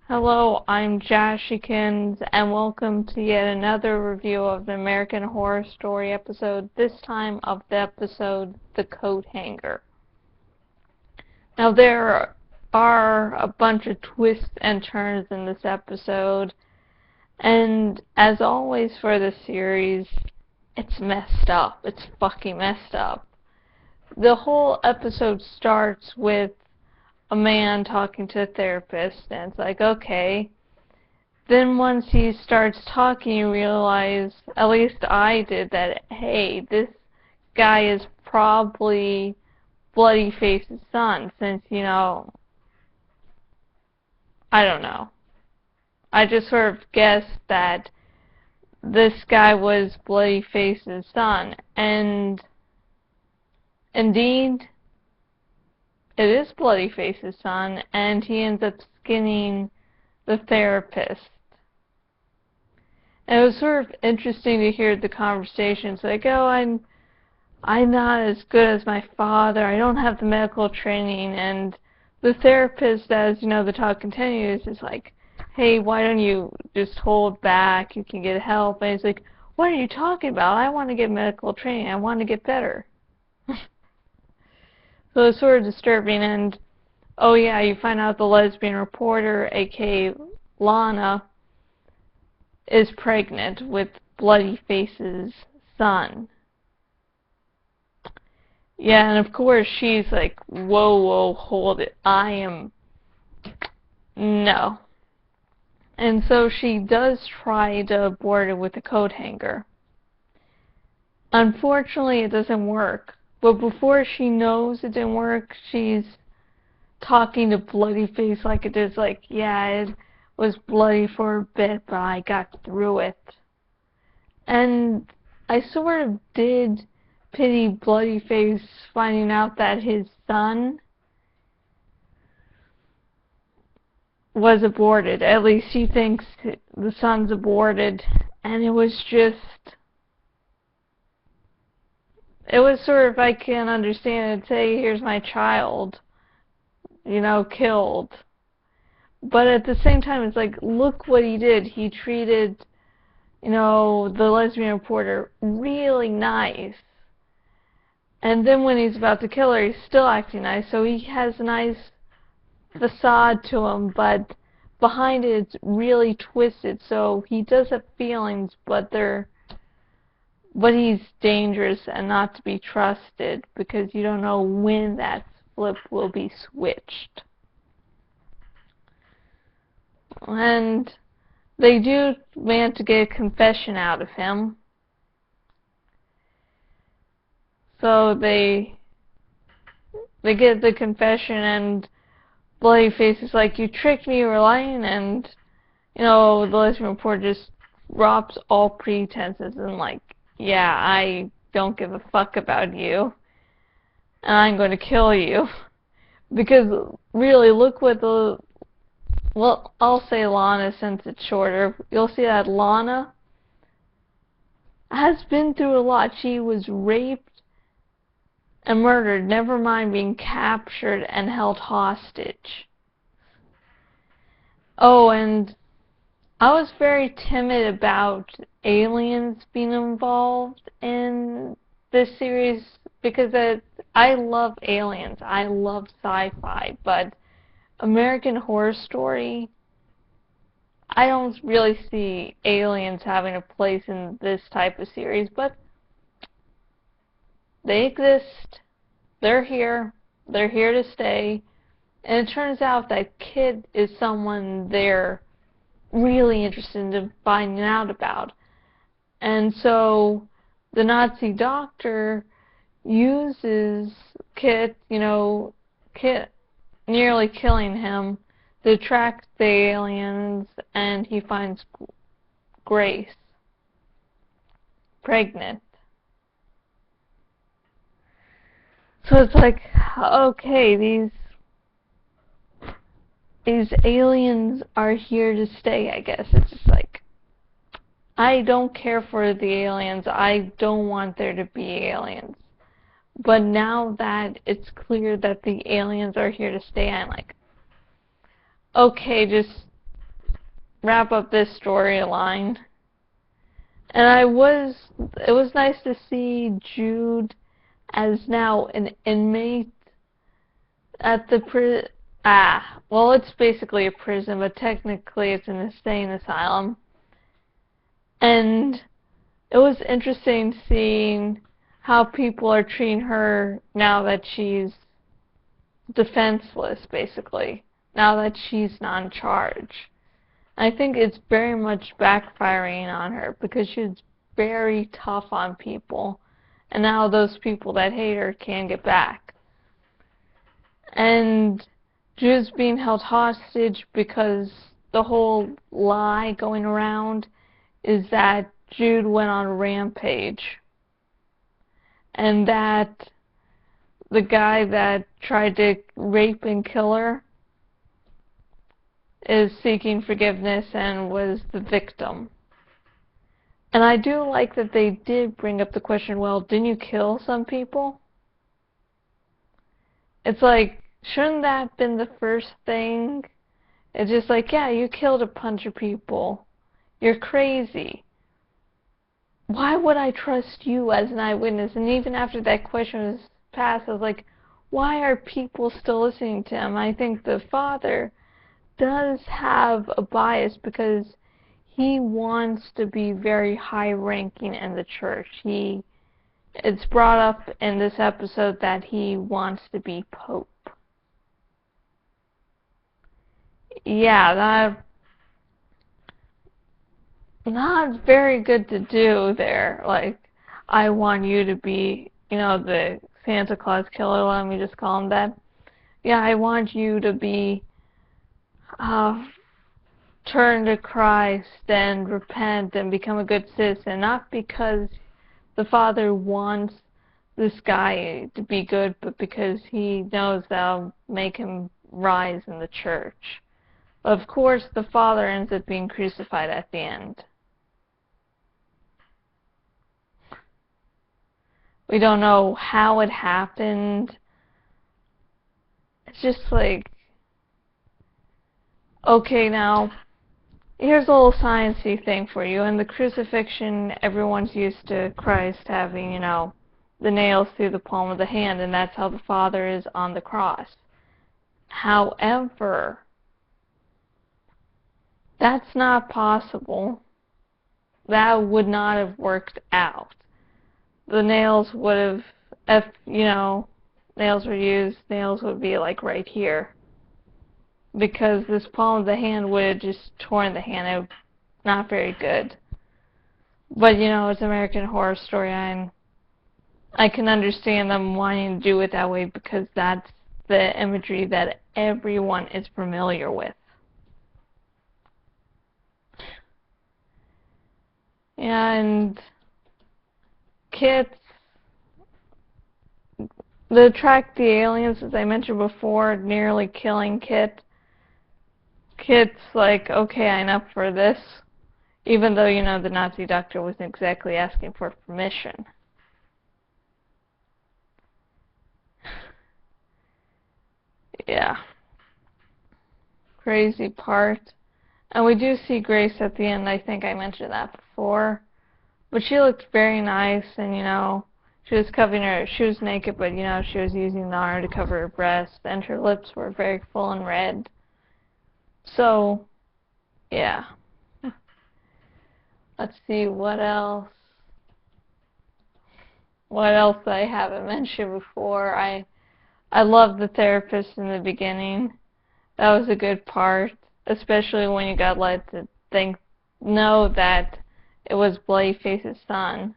Hello, I'm Jashykins, and welcome to yet another review of the American Horror Story episode, this time of the episode, The Coat Hanger. Now, there are a bunch of twists and turns in this episode, and as always for the series, it's messed up. It's fucking messed up. The whole episode starts with a man talking to a therapist, and it's like, okay. Then once he starts talking, you realize, at least I did, that, hey, this guy is probably Bloodyface's son, since, I don't know. I just sort of guessed that this guy was Bloodyface's son, and indeed, it is Bloodyface's son, and he ends up skinning the therapist. And it was sort of interesting to hear the conversations, like, oh, I'm not as good as my father, I don't have the medical training, and the therapist, as, the talk continues, is like, hey, why don't you just hold back, you can get help, and he's like, what are you talking about? I want to get medical training, I want to get better. So it's sort of disturbing, and oh yeah, you find out the lesbian reporter, aka Lana, is pregnant with Bloodyface's son. Yeah, and of course she's like, whoa, hold it, no. And so she does try to abort it with a coat hanger. Unfortunately, it doesn't work. But before she knows it didn't work, she's talking to Bloodyface like it is, like, yeah, it was bloody for a bit, but I got through it. And I sort of did pity Bloodyface finding out that his son was aborted. At least he thinks the son's aborted, and it was sort of, I can understand it, say, here's my child, killed. But at the same time, it's like, look what he did. He treated, the lesbian reporter really nice. And then when he's about to kill her, he's still acting nice. So he has a nice facade to him, but behind it, it's really twisted. So he does have feelings, but he's dangerous and not to be trusted, because you don't know when that flip will be switched. And they do manage to get a confession out of him. So they get the confession, and Bloodyface is like, you tricked me, you were lying, and, the lesbian reporter just drops all pretenses and, like, yeah, I don't give a fuck about you, and I'm going to kill you. Because, really, look what well, I'll say Lana since it's shorter. You'll see that Lana has been through a lot. She was raped and murdered, never mind being captured and held hostage. Oh, and I was very timid about aliens being involved in this series, because I love aliens, I love sci-fi, but American Horror Story, I don't really see aliens having a place in this type of series, but they exist, they're here to stay, and it turns out that Kid is someone they're really interested in finding out about. And so the Nazi doctor uses Kit, Kit nearly killing him, to attract the aliens, and he finds Grace pregnant. So it's like, okay, these aliens are here to stay, I guess. It's just like, I don't care for the aliens. I don't want there to be aliens. But now that it's clear that the aliens are here to stay, I'm like, okay, just wrap up this storyline. And it was nice to see Jude as now an inmate at the well, it's basically a prison, but technically it's an insane asylum. And it was interesting seeing how people are treating her now that she's defenseless, basically, now that she's not in charge. I think it's very much backfiring on her because she's very tough on people, and now those people that hate her can't get back. And Jude's being held hostage because the whole lie going around is that Jude went on a rampage, and that the guy that tried to rape and kill her is seeking forgiveness and was the victim. And I do like that they did bring up the question, well, didn't you kill some people? It's like, shouldn't that have been the first thing? It's just like, yeah, you killed a bunch of people. You're crazy. Why would I trust you as an eyewitness? And even after that question was passed, I was like, why are people still listening to him? I think the father does have a bias because he wants to be very high-ranking in the church. It's brought up in this episode that he wants to be Pope. Yeah, that not very good to do there. Like, I want you to be, the Santa Claus killer, let me just call him that. Yeah, I want you to be turn to Christ and repent and become a good citizen, not because the Father wants this guy to be good, but because he knows that'll make him rise in the church. Of course, the Father ends up being crucified at the end. We don't know how it happened. It's just like, okay, now, here's a little sciencey thing for you. In the crucifixion, everyone's used to Christ having, the nails through the palm of the hand, and that's how the Father is on the cross. However, that's not possible. That would not have worked out. The nails would have, if, nails were used, nails would be like right here. Because this palm of the hand would have just torn the hand out. Not very good. But, it's American Horror Story, and I can understand them wanting to do it that way because that's the imagery that everyone is familiar with. And Kit, to track the aliens, as I mentioned before, nearly killing Kit. Kit's like, okay, I'm up for this. Even though, the Nazi doctor wasn't exactly asking for permission. Yeah. Crazy part. And we do see Grace at the end. I think I mentioned that before. But she looked very nice, and, she was covering she was naked, but, she was using the arm to cover her breast, and her lips were very full and red. So, yeah. Let's see, what else? What else I haven't mentioned before? I love the therapist in the beginning. That was a good part, especially when you got led to know that it was Bloodyface's son.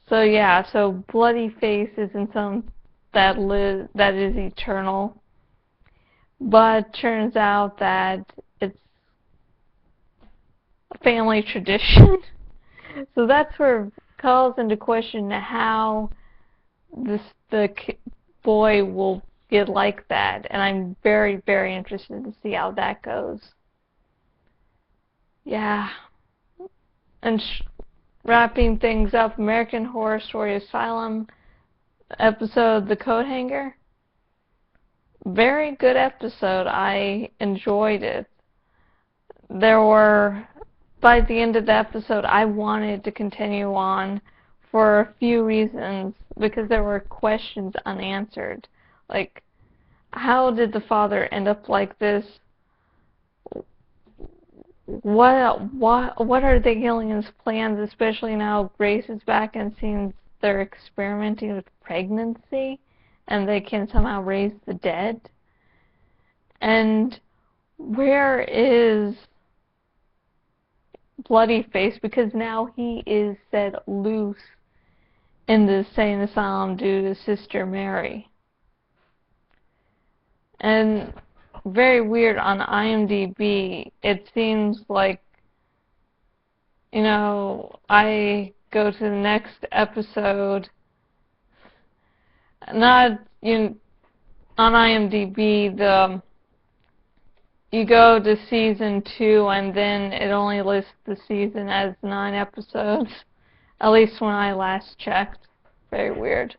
So yeah, so Bloodyface isn't something that is eternal, but turns out that it's a family tradition. So that's where it calls into question how the boy will get like that, and I'm very, very interested to see how that goes. Yeah. And wrapping things up, American Horror Story Asylum episode, The Coat Hanger. Very good episode. I enjoyed it. by the end of the episode, I wanted to continue on for a few reasons, because there were questions unanswered. Like, how did the father end up like this? What are the aliens' plans, especially now Grace is back and seems they're experimenting with pregnancy and they can somehow raise the dead? And where is Bloody Face? Because now he is set loose in the insane asylum due to Sister Mary. And very weird, on IMDb, it seems like, you know, I go to the next episode, not, on IMDb, you go to season 2 and then it only lists the season as 9 episodes, at least when I last checked. Very weird.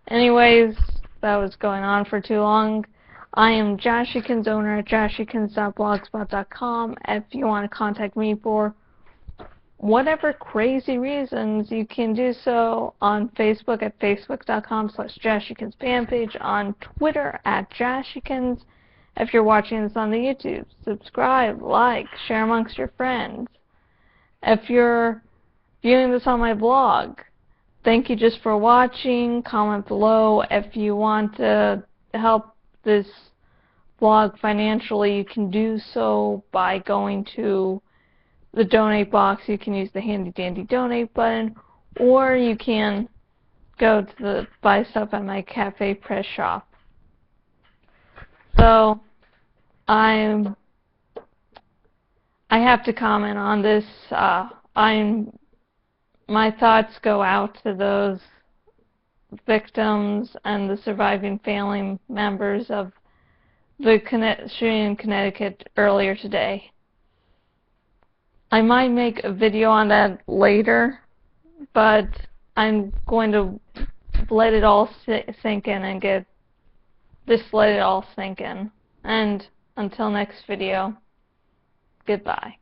Anyways, that was going on for too long. I am Jashykins, owner at jashykins.blogspot.com. If you want to contact me for whatever crazy reasons, you can do so on Facebook at facebook.com/jashykins fan page, on Twitter at jashykins. If you're watching this on the YouTube, subscribe, like, share amongst your friends. If you're viewing this on my blog, thank you just for watching. Comment below. If you want to help this blog financially, you can do so by going to the donate box. You can use the handy dandy donate button, or you can go to the buy stuff at my cafe press shop. So I have to comment on this. My thoughts go out to those victims and the surviving family members of the shooting in Connecticut earlier today. I might make a video on that later, but I'm going to let it all sink in and let it all sink in. And until next video, goodbye.